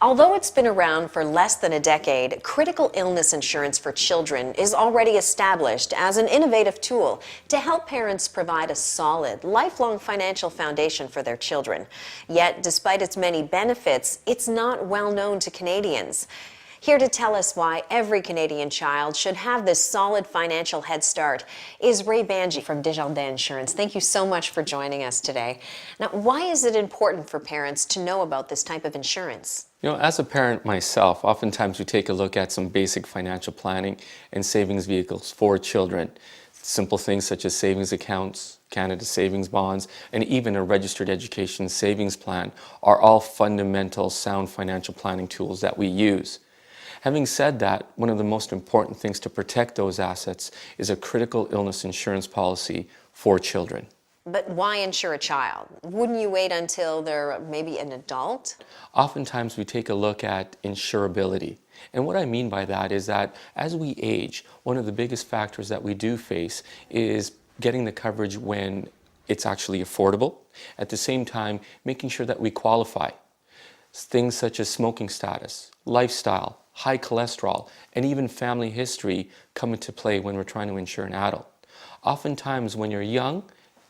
Although it's been around for less than a decade, critical illness insurance for children is already established as an innovative tool to help parents provide a solid, lifelong financial foundation for their children. Yet, despite its many benefits, it's not well known to Canadians. Here to tell us why every Canadian child should have this solid financial head start is Ray Banji from Desjardins Insurance. Thank you so much for joining us today. Now, why is it important for parents to know about this type of insurance? As a parent myself, oftentimes we take a look at some basic financial planning and savings vehicles for children. Simple things such as savings accounts, Canada savings bonds, and even a registered education savings plan are all fundamental sound financial planning tools that we use. Having said that, one of the most important things to protect those assets is a critical illness insurance policy for children. But why insure a child? Wouldn't you wait until they're maybe an adult? Oftentimes we take a look at insurability. And what I mean by that is that as we age, one of the biggest factors that we do face is getting the coverage when it's actually affordable. At the same time, making sure that we qualify. Things such as smoking status, lifestyle, high cholesterol, and even family history come into play when we're trying to insure an adult. Oftentimes when you're young,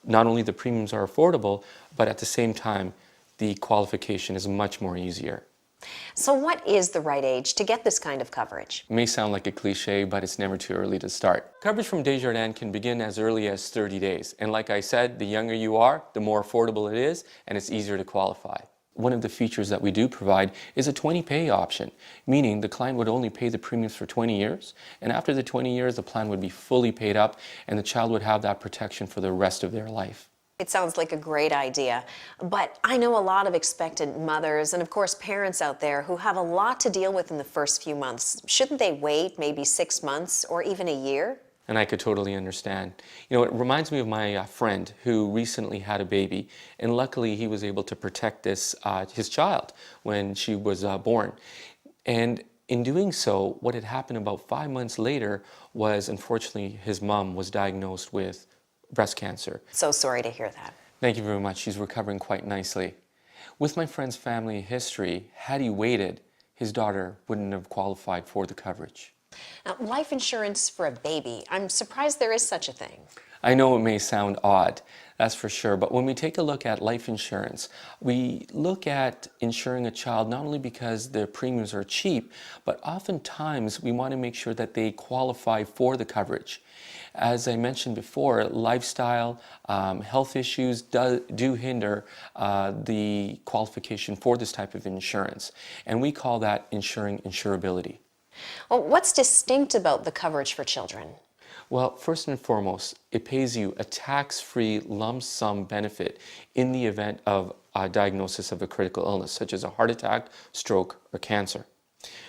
not only the premiums are affordable, but at the same time, the qualification is much more easier. So what is the right age to get this kind of coverage? It may sound like a cliche, but it's never too early to start. Coverage from Desjardins can begin as early as 30 days. And like I said, the younger you are, the more affordable it is, and it's easier to qualify. One of the features that we do provide is a 20-pay option, meaning the client would only pay the premiums for 20 years, and after the 20 years, the plan would be fully paid up, and the child would have that protection for the rest of their life. It sounds like a great idea, but I know a lot of expectant mothers and of course parents out there who have a lot to deal with in the first few months. Shouldn't they wait maybe 6 months or even a year? And I could totally understand. It reminds me of my friend who recently had a baby, and luckily he was able to protect his child when she was born. And in doing so, what had happened about 5 months later was, unfortunately, his mom was diagnosed with breast cancer. So sorry to hear that. Thank you very much. She's recovering quite nicely. With my friend's family history, had he waited, his daughter wouldn't have qualified for the coverage. Now, life insurance for a baby, I'm surprised there is such a thing. I know it may sound odd, that's for sure, but when we take a look at life insurance, we look at insuring a child not only because their premiums are cheap, but oftentimes we want to make sure that they qualify for the coverage. As I mentioned before, lifestyle, health issues do hinder the qualification for this type of insurance, and we call that ensuring insurability. Well, what's distinct about the coverage for children? Well, first and foremost, it pays you a tax-free lump sum benefit in the event of a diagnosis of a critical illness, such as a heart attack, stroke, or cancer.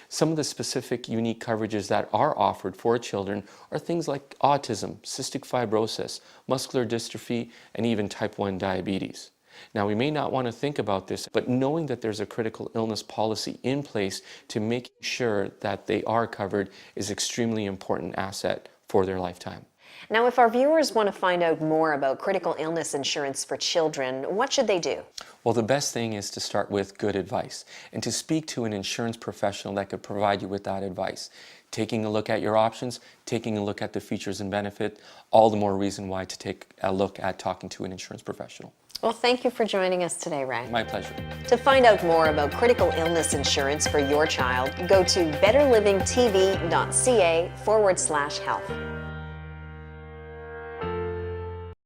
Some of the specific unique coverages that are offered for children are things like autism, cystic fibrosis, muscular dystrophy, and even type 1 diabetes. Now, we may not want to think about this, but knowing that there's a critical illness policy in place to make sure that they are covered is extremely important asset for their lifetime. Now, if our viewers want to find out more about critical illness insurance for children, what should they do? Well, the best thing is to start with good advice and to speak to an insurance professional that could provide you with that advice. Taking a look at your options, taking a look at the features and benefit, all the more reason why to take a look at talking to an insurance professional. Well, thank you for joining us today, Ray. My pleasure. To find out more about critical illness insurance for your child, go to betterlivingtv.ca/health.